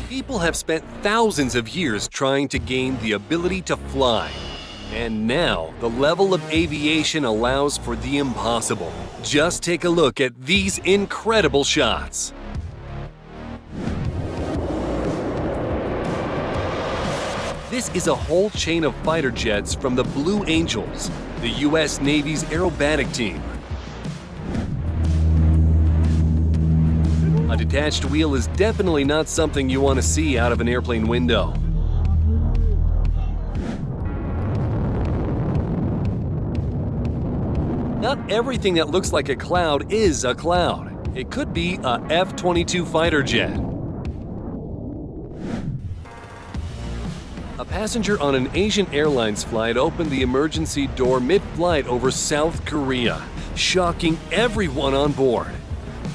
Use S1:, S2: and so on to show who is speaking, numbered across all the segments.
S1: People have spent thousands of years trying to gain the ability to fly. And now, the level of aviation allows for the impossible. Just take a look at these incredible shots. This is a whole chain of fighter jets from the Blue Angels, the U.S. Navy's aerobatic team. A detached wheel is definitely not something you want to see out of an airplane window. Not everything that looks like a cloud is a cloud. It could be a F-22 fighter jet. A passenger on an Asian Airlines flight opened the emergency door mid-flight over South Korea, shocking everyone on board.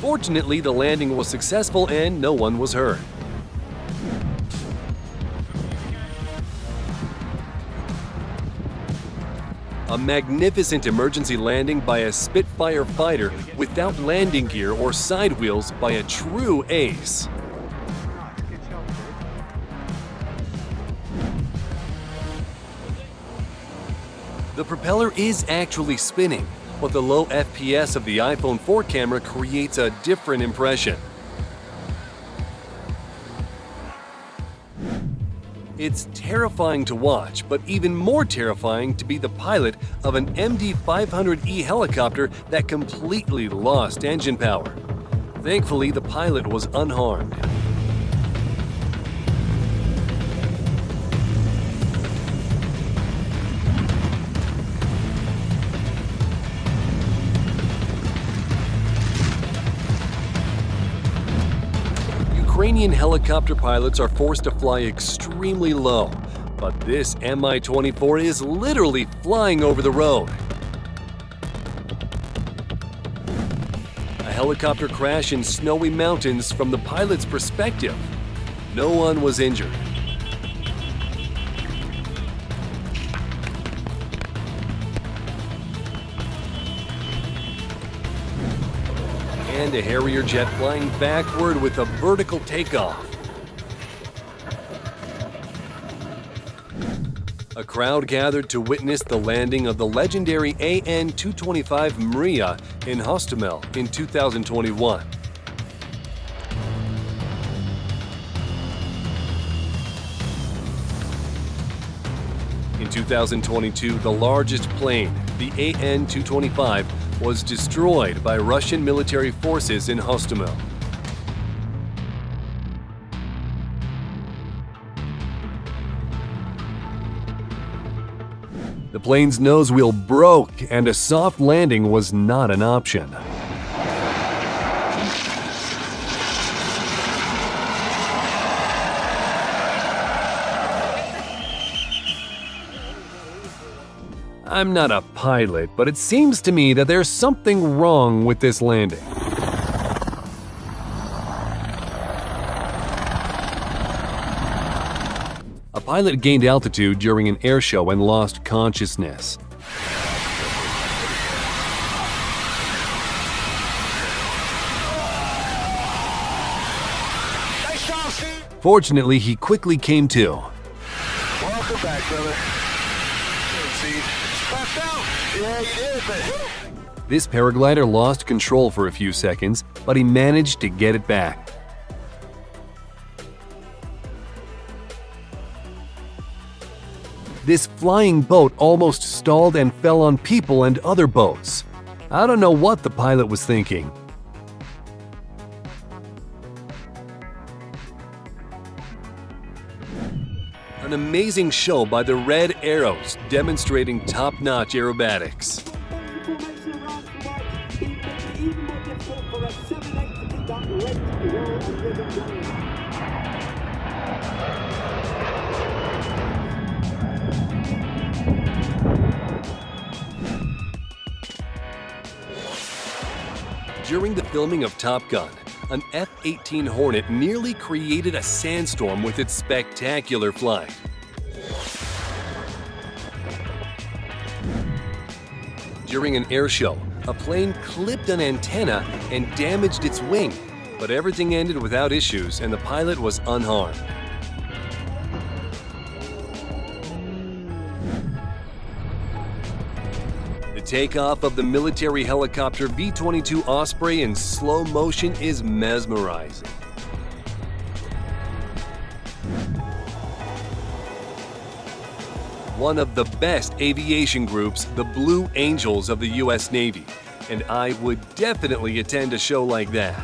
S1: Fortunately, the landing was successful and no one was hurt. A magnificent emergency landing by a Spitfire fighter without landing gear or side wheels by a true ace. The propeller is actually spinning, but the low FPS of the iPhone 4 camera creates a different impression. It's terrifying to watch, but even more terrifying to be the pilot of an MD-500E helicopter that completely lost engine power. Thankfully, the pilot was unharmed. Ukrainian helicopter pilots are forced to fly extremely low, but this Mi-24 is literally flying over the road. A helicopter crash in snowy mountains from the pilot's perspective. No one was injured. And a Harrier jet flying backward with a vertical takeoff. A crowd gathered to witness the landing of the legendary AN-225 Maria in Hostomel in 2021. In 2022, the largest plane, the AN-225, was destroyed by Russian military forces in Hostomel. The plane's nose wheel broke and a soft landing was not an option. I'm not a pilot, but it seems to me that there's something wrong with this landing. A pilot gained altitude during an air show and lost consciousness. Fortunately, he quickly came to.
S2: Welcome back, brother. Yeah, you did, but...
S1: This paraglider lost control for a few seconds, but he managed to get it back. This flying boat almost stalled and fell on people and other boats. I don't know what the pilot was thinking. An amazing show by the Red Arrows, demonstrating top-notch aerobatics. During the filming of Top Gun, an F-18 Hornet nearly created a sandstorm with its spectacular flight. During an air show, a plane clipped an antenna and damaged its wing. But everything ended without issues and the pilot was unharmed. The takeoff of the military helicopter V-22 Osprey in slow motion is mesmerizing. One of the best aviation groups, the Blue Angels of the US Navy, and I would definitely attend a show like that.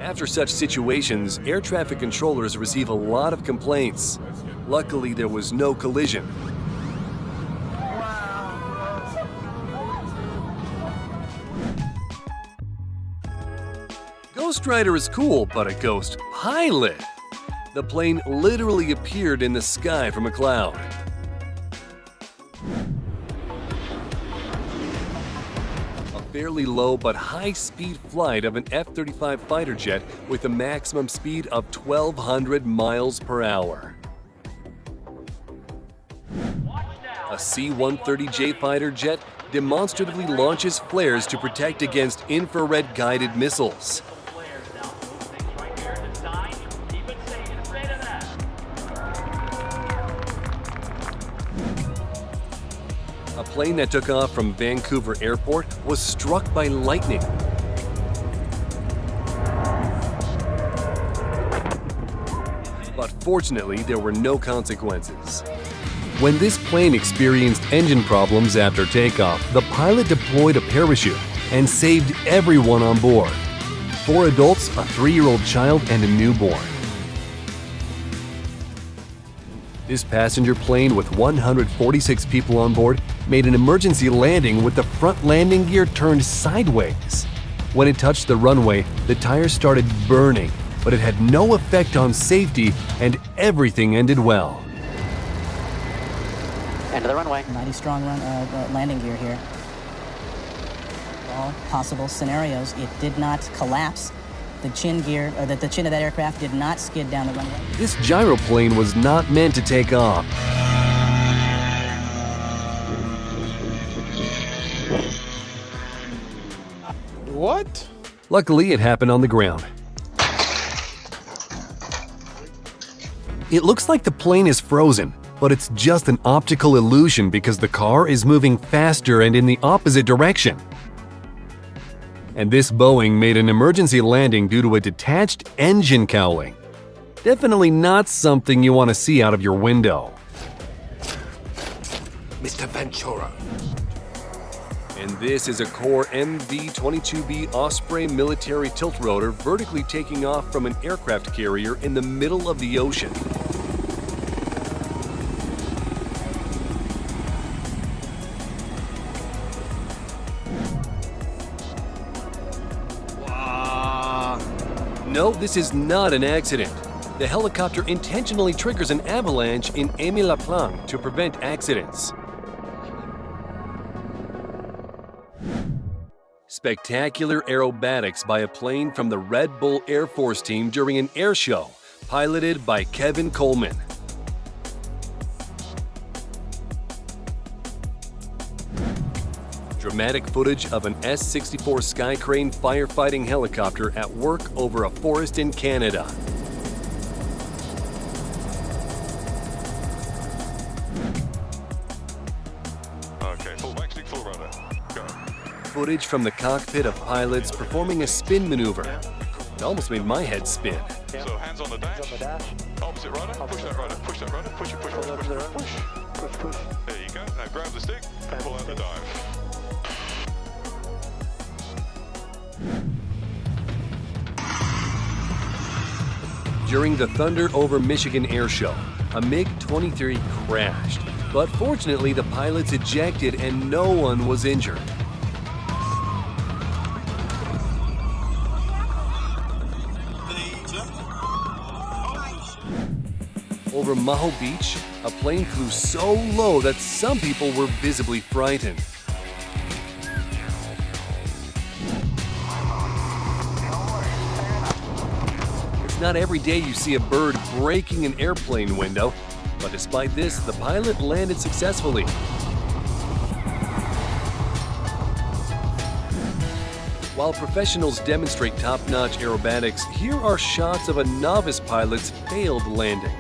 S1: After such situations, air traffic controllers receive a lot of complaints. Luckily, there was no collision. Ghost Rider is cool, but a ghost pilot? The plane literally appeared in the sky from a cloud. A fairly low but high-speed flight of an F-35 fighter jet with a maximum speed of 1,200 miles per hour. A C-130J fighter jet demonstratively launches flares to protect against infrared-guided missiles. A plane that took off from Vancouver Airport was struck by lightning. But fortunately, there were no consequences. When this plane experienced engine problems after takeoff, the pilot deployed a parachute and saved everyone on board: 4 adults, a 3-year-old child, and a newborn. This passenger plane with 146 people on board made an emergency landing with the front landing gear turned sideways. When it touched the runway, the tires started burning, but it had no effect on safety and everything ended well.
S3: End of the runway.
S4: Mighty strong landing gear here. All possible scenarios. It did not collapse. The chin gear, or the chin of that aircraft did not skid down the runway.
S1: This gyroplane was not meant to take off.
S5: What?
S1: Luckily, it happened on the ground. It looks like the plane is frozen, but it's just an optical illusion because the car is moving faster and in the opposite direction. And this Boeing made an emergency landing due to a detached engine cowling. Definitely not something you want to see out of your window.
S5: Mr. Ventura.
S1: And this is a core MV-22B Osprey military tiltrotor vertically taking off from an aircraft carrier in the middle of the ocean. No, this is not an accident. The helicopter intentionally triggers an avalanche in Aimé-la-Plagne to prevent accidents. Spectacular aerobatics by a plane from the Red Bull Air Force team during an air show, piloted by Kevin Coleman. Dramatic footage of an S-64 Skycrane firefighting helicopter at work over a forest in Canada.
S2: Okay, full maxing, full rudder. Go.
S1: Footage from the cockpit of pilots performing a spin maneuver. It almost made my head spin.
S2: So hands on the dash. Opposite rudder. Push that rudder. Push that rudder. Push it. Push it. Push. There you go. Now grab the stick. Pull out the dive.
S1: During the Thunder over Michigan Airshow, a MiG-23 crashed, but fortunately the pilots ejected and no one was injured. Over Maho Beach, a plane flew so low that some people were visibly frightened. Not every day you see a bird breaking an airplane window. But despite this, the pilot landed successfully. While professionals demonstrate top-notch aerobatics, here are shots of a novice pilot's failed landing.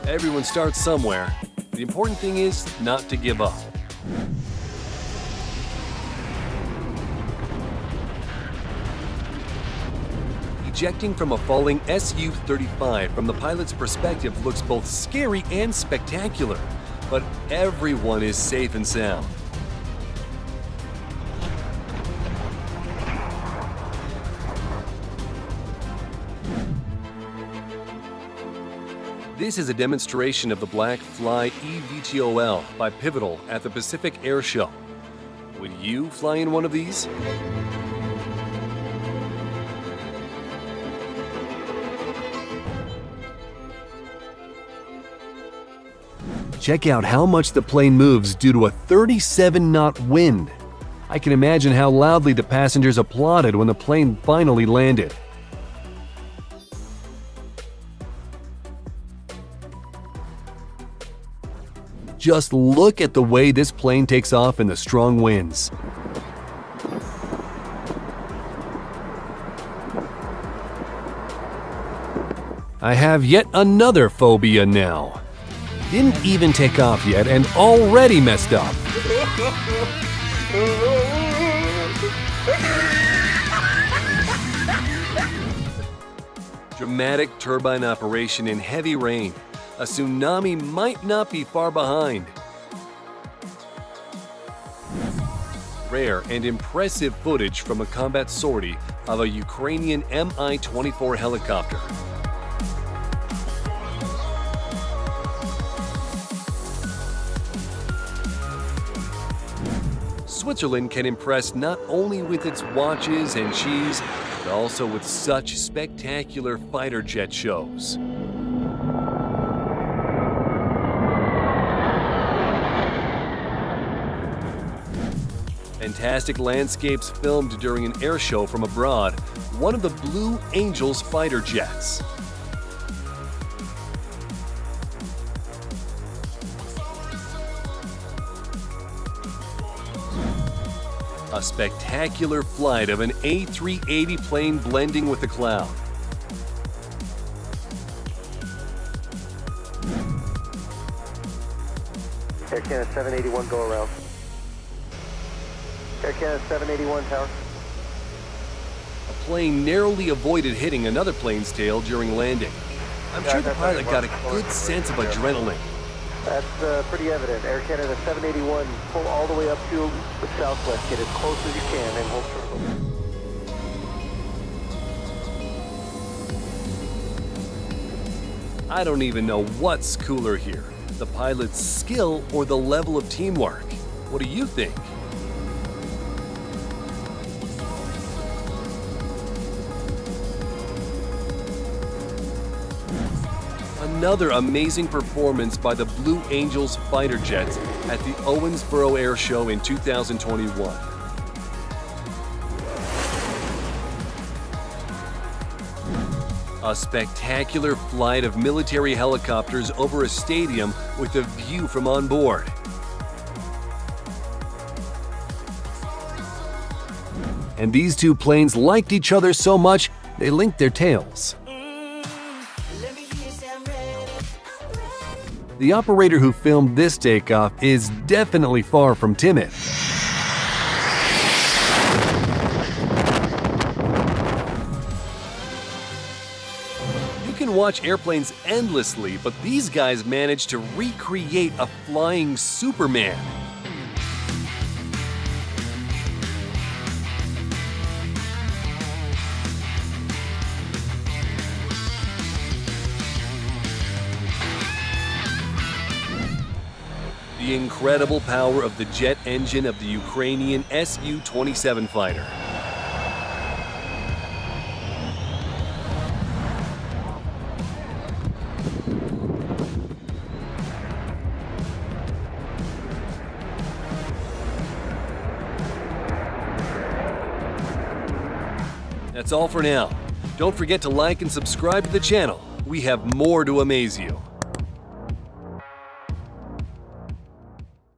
S1: Everyone starts somewhere. The important thing is not to give up. Ejecting from a falling Su-35 from the pilot's perspective looks both scary and spectacular, but everyone is safe and sound. This is a demonstration of the Black Fly eVTOL by Pivotal at the Pacific Airshow. Would you fly in one of these? Check out how much the plane moves due to a 37-knot wind. I can imagine how loudly the passengers applauded when the plane finally landed. Just look at the way this plane takes off in the strong winds. I have yet another phobia now. Didn't even take off yet and already messed up. Dramatic turbine operation in heavy rain. A tsunami might not be far behind. Rare and impressive footage from a combat sortie of a Ukrainian Mi-24 helicopter. Switzerland can impress not only with its watches and cheese, but also with such spectacular fighter jet shows. Fantastic landscapes filmed during an air show from abroad, one of the Blue Angels fighter jets. A spectacular flight of an A380 plane blending with the cloud.
S3: Air Canada 781, go around. Air Canada 781, tower.
S1: A plane narrowly avoided hitting another plane's tail during landing. I'm sure the pilot got a good sense of adrenaline.
S3: That's pretty evident. Air Canada 781, pull all the way up to the southwest. Get as close as you can and hold circle.
S1: I don't even know what's cooler here, the pilot's skill or the level of teamwork. What do you think? Another amazing performance by the Blue Angels fighter jets at the Owensboro Air Show in 2021. A spectacular flight of military helicopters over a stadium with a view from on board. And these two planes liked each other so much, they linked their tails. The operator who filmed this takeoff is definitely far from timid. You can watch airplanes endlessly, but these guys managed to recreate a flying Superman. The incredible power of the jet engine of the Ukrainian Su-27 fighter. That's all for now. Don't forget to like and subscribe to the channel. We have more to amaze you.